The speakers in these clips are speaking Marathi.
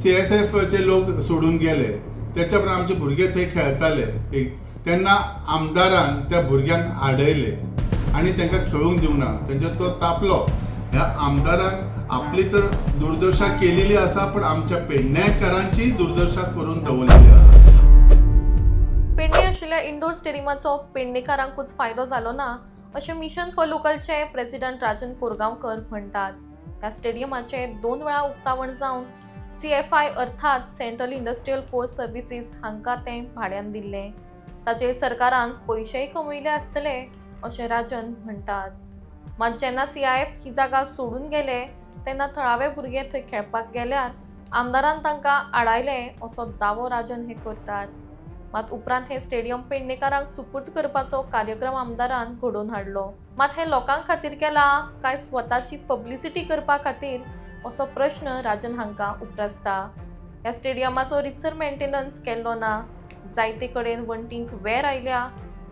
CSFचे लोक सोडून गेले, त्याच्या उपरांत आमचे भुरगे थंय खेळटाले तेन्ना आमदारान त्या भुरग्यांक आडयले आणि तांकां खेळूंक दिवना, तेंचेर तो तापलो. ह्या आमदारान आपली तर दुर्दशा केलेली आसा, पण आमच्या पेडणेकारांची दुर्दशा करून दवरलेली आसा. पेडणे आशिल्ल्या इंडोर स्टेडियमाचो पेडणेकारांकूच फायदो जालो ना अशें मिशन फॉर लोकलचे प्रेसिडेंट राजन कोरगांवकर म्हणटात. ह्या स्टेडियमाचे 2 वेळा उक्तावण जावन CFI अर्थात सेंट्रल इंडस्ट्रियल फोर्स सर्विसीस हांकां तें भाड्यान दिल्लें. ताचेर सरकारान पयशेय कमयले आसतले अशें राजन म्हणटात. मात जेन्ना CIF ही जागा सोडून गेले तेन्ना थळावे भुरगे थंय खेळपाक गेल्यार आमदारान तांकां आडायलें असो दावो राजन हे करतात. मात उपरांत हे स्टेडियम पेडणेकारांक सुपूर्द करपाचो कार्यक्रम आमदारान घडोवन हाडलो. मात हे लोकां खातीर केला काय स्वताची पब्लिसिटी करपा खातीर असो प्रश्न राजन हांकां उपरासता. ह्या स्टेडियमाचो रितसर मेंटेनन्स केल्लो ना, जायते कडेन वणटींक वेर आयल्या,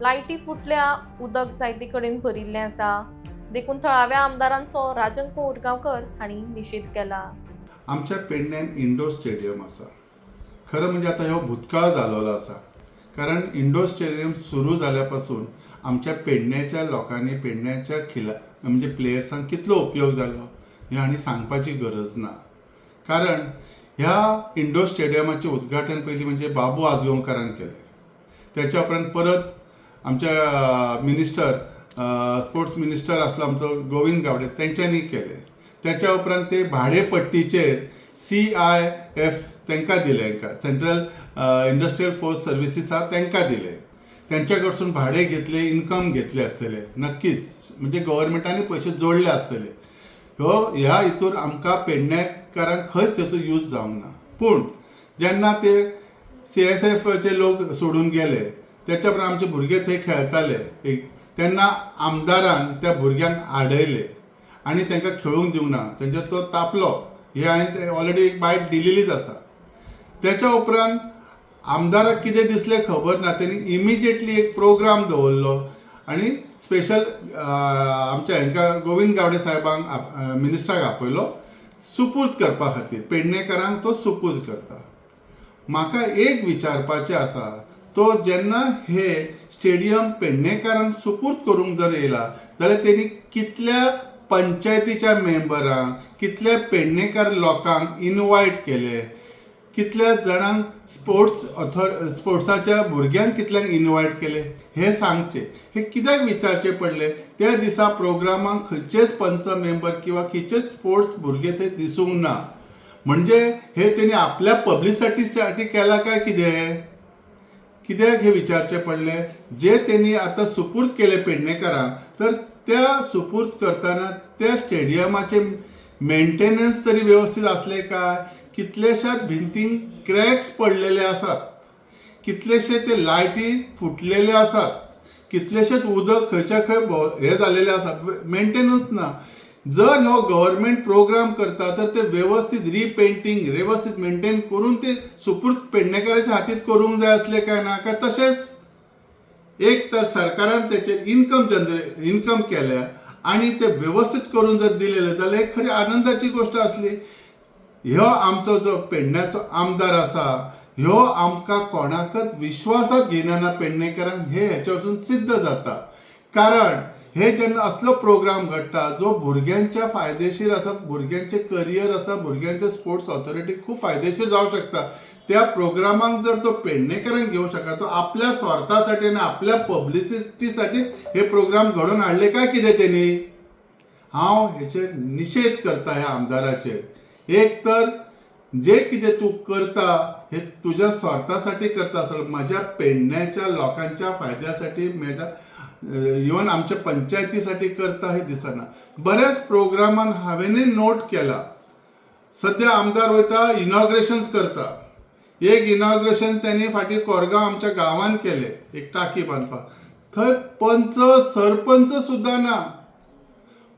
लायटी फुटल्या, उदक जायते कडेन भरिल्लें आसा. देखून थळाव्या आमदारांचो राजन कोरगांवकर हांणी निशेध केला. आमच्या पेडण्यान इंडोर स्टेडियम आसा. खरं म्हणजे आता ह्यो भूतकाळ जाल्लो आसा, कारण इंडोर स्टेडियम सुरू जाल्या पासून आमच्या पेडण्याच्या लोकांनी पेडण्याच्या म्हणजे प्लेयर्सांक कितलो उपयोग जालो हें आनी सांगपाची गरज ना. कारण ह्या इंडोर स्टेडियमाचें उद्घाटन पयलीं म्हणजे बाबू आजगांवकारान केलें. त्याच्या उपरांत परत आमच्या मिनिस्टर स्पोर्ट्स मिनिस्टर आसलो आमचो गोविंद गावडे, तेंच्यांनी केलें. त्याच्या उपरांत ते भाडेपट्टीचेर CIF तांकां दिलें, सेंट्रल इंडस्ट्रियल फोर्स सर्विसीस आसा तांकां दिलें. त्यांच्या कडसून भाडे घेतले, इन्कम घेतले आसतले नक्कीच, म्हणजे गव्हर्मेंटांनी पयशे जोडले आसतले. ह्या हितूर आमकां पेडणेकारांक खंयच तेचो यूज जावंक ना. पूण जेन्ना ते CSFचे लोक सोडून गेले, त्याच्या उपरांत आमचे भुरगे थंय खेळटाले तेन्ना आमदारान त्या भुरग्यांक आडयले आणि तांकां खेळूंक दिवना, तेंचेर तो तापलो. हे हांवें ऑलरेडी एक बायट दिलेलीच आसा. त्याच्या उपरांत आमदाराक कितें दिसलें खबर ना, तेणी इमिजिएटली एक प्रोग्राम दवरलो आणि स्पेशल आमच्या हांकां गोविंद गावडे साहेबांक मिनिस्टराक आपयलो सुपूर्द करपा खातीर. पेडणेकारांक तो सुपूर्द करता. म्हाका एक विचारपाचें आसा, तो जेन्ना हे स्टेडियम पेडणेकारांक सुपूर्द करूंक जर येयला जाल्यार तेणी कितल्या पंचायतीच्या मेंबरांक, कितल्या पेडणेकार लोकांक इनवायट केले, कितल्या जाणांक स्पोर्ट्साच्या भुरग्यांक कितल्यांक इनवायट केले हे सांगचे. हे कित्याक विचारचे पडले? त्या दिसा प्रोग्रामांक खंयचेच पंच मेंबर किंवा खंयचेच स्पोर्ट्स भुरगे थंय दिसूंक ना. म्हणजे हे तेणी आपल्या पब्लिसिटीसाठी केला काय कित्याक हे विचारचे पडले? जे तेणी आतां सुपूर्द केले पेडणेकारांक, तर त्या सुपूर्द करतना त्या स्टेडियमाचे मेंटेनन्स तरी व्यवस्थित असले काय? कितलेशाच भिंतींक क्रॅक्स पडलेले आसात, कितलेशे ते लायटी फुटलेले आसात, कितलेशेच उदक खंयच्या खंय हे जालेले आसा, मेंटेनन्स ना. जर हो गव्हर्मेंट प्रोग्राम करता तर ते व्यवस्थित रिपेंटिंग व्यवस्थित मेंटेन करून ते सुपूर्द पेडणेकाराच्या हातीत करूंक जाय असले काय ना, काय तशेंच एक तर सरकारान तेचेर इन्कम केल्या आणि ते व्यवस्थित करून जर दिलेले जाल्यार एक खरी आनंदाची गोष्ट असली. ह्यो आमचो जो पेडण्याचो आमदार आसा, ह्यो आमकां कोणाकच विश्वासात घेयना पेडणेकारांक, हे हेच्या वरसून सिद्ध जाता. कारण हे जेन्ना असलो प्रोग्राम घडटा जो भुरग्यांच्या फायदेशीर आसा, भुरग्यांचे करियर आसा, भुरग्यांचे स्पोर्ट्स ऑथॉरिटीक खूब फायदेशीर जावं शकता, त्या प्रोग्रामांक जर तो पेडणेकारांक घेवं शकता, तो आपल्या स्वार्थासाठी आणि आपल्या पब्लिसिटीसाठी हे प्रोग्राम घडोवन हाडले काय कितें तेणी? हांव हेचेर निशेध करता ह्या आमदाराचेर. एक तर जे कितें तूं करता हे तुज्या स्वार्थासाठी करता आसतलो, म्हज्या पेडण्याच्या लोकांच्या फायद्यासाठी, इवन आमच्या पंचायतीसाठी करता हे दिसना. बऱ्याच प्रोग्रामान हांवेनय नोट केला. सध्या आमदार वयता इनॉग्रेशन्स करता. एक इनॉग्रेशन त्यांनी फाटीं कोरगांव आमच्या गांवांत केले, एक टाकी बांदपाक. थंय पंच सरपंच सुद्दां ना.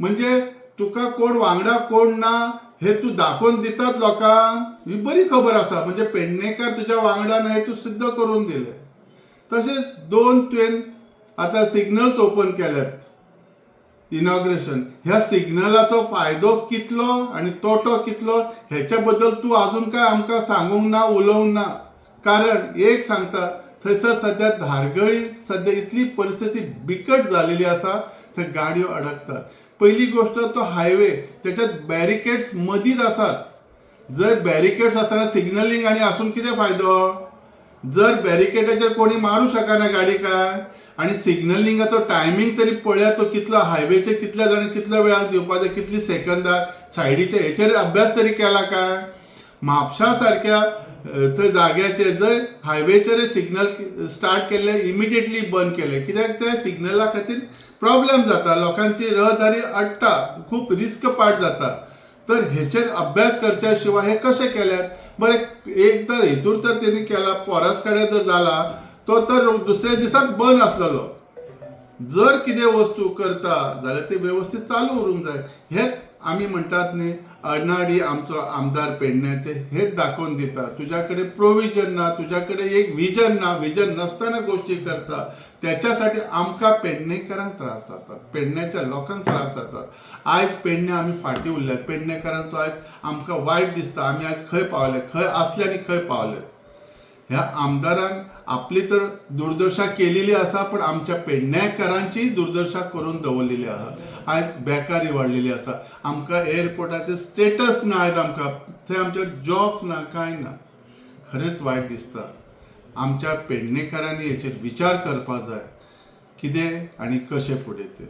म्हणजे तुका कोण वांगडा कोण ना हे तू दाखोवन दितात लोकांक, ही बरी खबर आसा. म्हणजे पेडणेकार तुज्या वांगडा ना हे तू सिद्ध करून दिले. तशेंच 2 तुवें आतां सिग्नल्स ओपन केल्यात इनॉग्रेशन ह्या सिग्नलाचो फायदो कितलो आणि तोटो कितलो हेच्या बद्दल तूं अजून काय आमकां सांगूंक ना उलोवंक ना. कारण एक सांगता, थंयसर सध्या धारगळी सध्या इतली परिस्थिती बिकट जालेली आसा, थंय गाडयो अडकतात. पहिली गोष्ट तो हायवे, त्याच्यात बॅरिकेड्स मदींच आसात. जर बॅरिकेड्स आसतना सिग्नलिंग आनी आसून कितें फायदो? जर बॅरिकेडाचेर कोणी मारू शकना गाडी काय? आणि सिग्नलिंगाचो टायमिंग तरी पळया, तो कितलो हायवेचेर कितल्या जाणांक कितल्या वेळार दिवपा जाय, कितली सेकंदां, सायडीच्या हेचेर अभ्यास तरी केला काय? म्हापशा सारक्या थंय जाग्याचेर जर हायवेचेर सिग्नल स्टार्ट केल्ले इमिडिएटली बंद केले, कित्याक त्या सिग्नला खातीर प्रॉब्लेम जाता, लोकांची रहदारी अडटा, खूप रिस्क पार्ट जाता. तर हेचेर अभ्यास करच्या शिवाय हे कशें केल्यात? बरें, एक तर हितूर तर तेणी केला, पोरस कडेन जर जाला तो तर दुसऱ्या दिसाक बंद आसलेलो. जर कितें वस्तू करता जाल्यार ते व्यवस्थित चालू उरूंक जाय. हेच आमी म्हणटात न्ही, अनाडी आमचो आमदार पेडण्याचे हेच दाखोवन दिता. तुज्या कडेन प्रोविजन ना, तुज्या कडेन एक विजन ना, विजन नसताना गोष्टी करता. त्याच्यासाठी आमकां पेडणेकरांक त्रास जातात, पेडण्याच्या लोकांक त्रास जातात. आयज पेडणे आमी फाटीं उरल्यात, पेडणेकारांचो आयज आमकां वायट दिसता. आमी आयज खंय पावले, खंय आसले आनी खंय पावले. ह्या आमदारान आपली तर दुर्दशा केलेली आसा, पण आमच्या पेडणेकारांची दुर्दशा करून दवरलेली आसा. आयज बेकारी वाडलेली आसा. आमकां एअरपोर्टाचे स्टेटस ना, आयज आमकां थंय आमचे जॉब्स ना, कांय ना. खरेंच वायट दिसता. आमच्या पेडणेकारांनी हेचेर विचार करपा जाय, कितें आनी कशें फुडें तें.